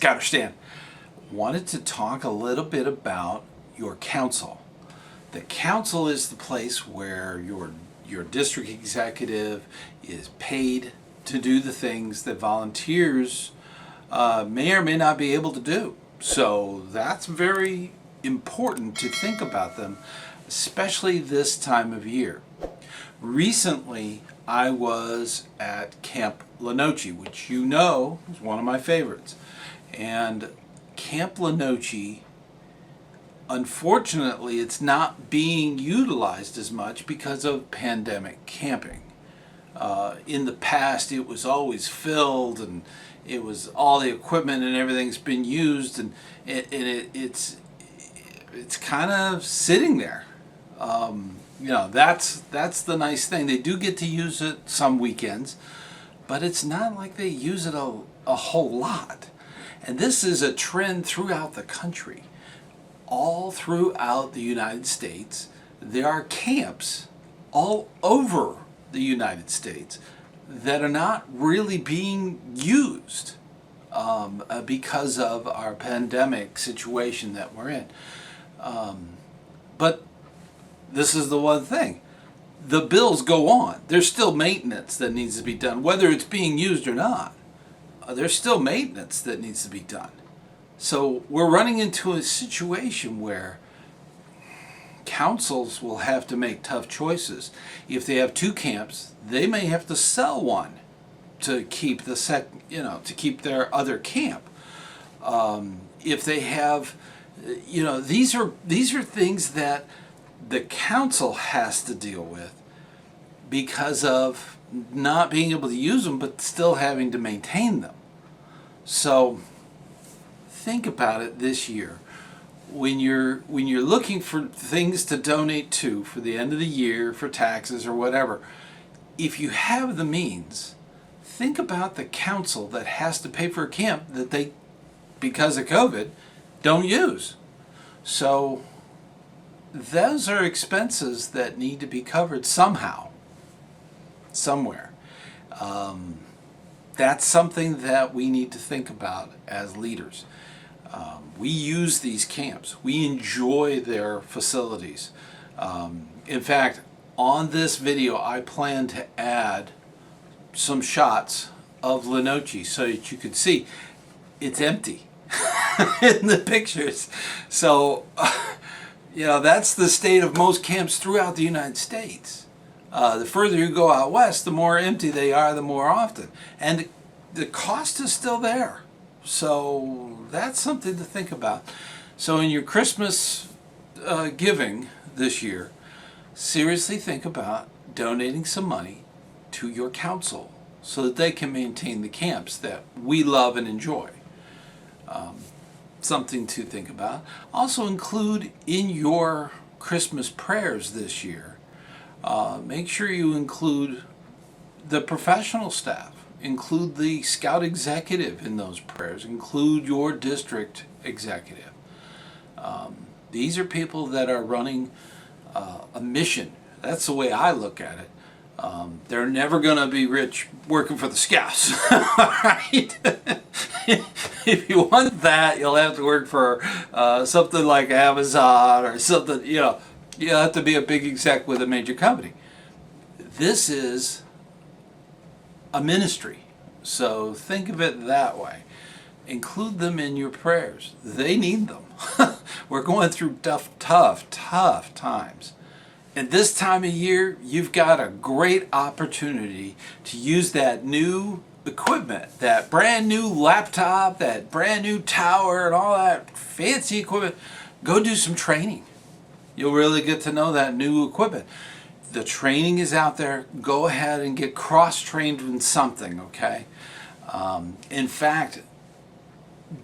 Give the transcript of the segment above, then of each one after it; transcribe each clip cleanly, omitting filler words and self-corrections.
ScouterStan. Wanted to talk a little bit about your council. The council is the place where your district executive is paid to do the things that volunteers may or may not be able to do. So that's very important to think about them, especially this time of year. Recently, I was at Camp LaNoChe, which you know is one of my favorites. And Camp LaNoChe, unfortunately, it's not being utilized as much because of pandemic camping. In the past, it was always filled, and it was all the equipment and everything's been used, and it's kind of sitting there. You know, that's the nice thing. They do get to use it some weekends, but it's not like they use it a whole lot. And this is a trend throughout the country. All throughout the United States, there are camps all over the United States that are not really being used because of our pandemic situation that we're in. But this is the one thing. The bills go on. There's still maintenance that needs to be done, whether it's being used or not. There's still maintenance that needs to be done. So we're running into a situation where councils will have to make tough choices. If they have two camps, they may have to sell one to keep to keep their other camp. If they have, these are things that the council has to deal with because of not being able to use them, but still having to maintain them. So think about it this year. When you're looking for things to donate to for the end of the year, for taxes or whatever, if you have the means, think about the council that has to pay for a camp that they, because of COVID, don't use. So those are expenses that need to be covered somehow, somewhere. That's something that we need to think about as leaders. We use these camps. We enjoy their facilities. In fact, on this video, I plan to add some shots of LaNoChe so that you could see it's empty in the pictures. So, that's the state of most camps throughout the United States. The further you go out west, the more empty they are, the more often. And the cost is still there. So that's something to think about. So in your Christmas giving this year, seriously think about donating some money to your council so that they can maintain the camps that we love and enjoy. Something to think about. Also include in your Christmas prayers this year, make sure you include the professional staff. Include the Scout executive in those prayers. Include your district executive. These are people that are running a mission. That's the way I look at it. They're never going to be rich working for the Scouts. Right? If you want that, you'll have to work for something like Amazon or something. You'll have to be a big exec with a major company. This is a ministry, so think of it that way. Include them in your prayers. They need them. We're going through tough times. And this time of year, you've got a great opportunity to use that new equipment, that brand new laptop, that brand new tower, and all that fancy equipment. Go do some training. You'll really get to know that new equipment. The training is out there. Go ahead and get cross-trained in something, okay? In fact,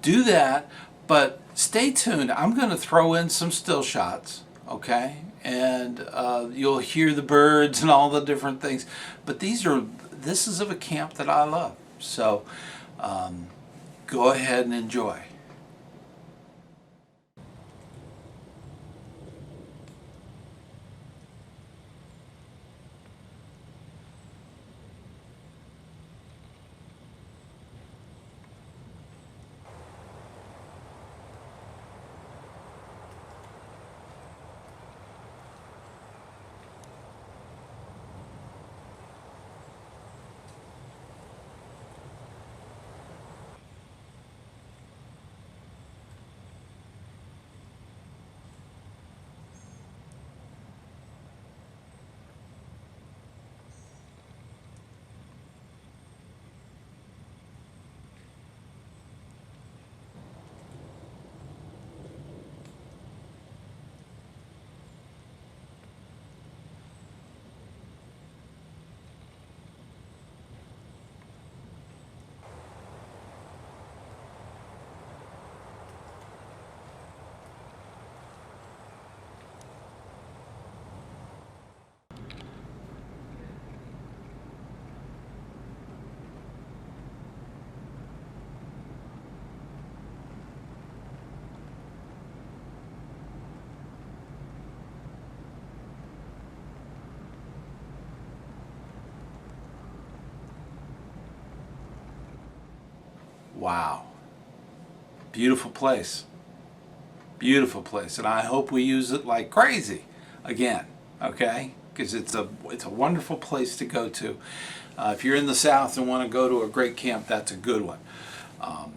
do that, but stay tuned. I'm going to throw in some still shots, okay? And you'll hear the birds and all the different things. But this is of a camp that I love. So go ahead and enjoy. Wow. Beautiful place. Beautiful place. And I hope we use it like crazy again, okay? Because it's a wonderful place to go to. If you're in the South and want to go to a great camp, that's a good one.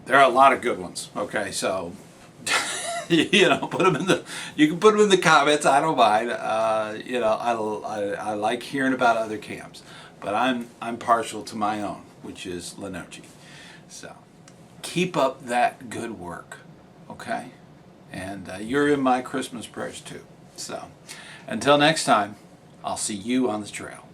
There are a lot of good ones, okay? So, you know, you can put them in the comments. I don't mind. You know, I like hearing about other camps, but I'm partial to my own, which is LaNoChe. So, keep up that good work, okay? And you're in my Christmas prayers too. So, until next time, I'll see you on the trail.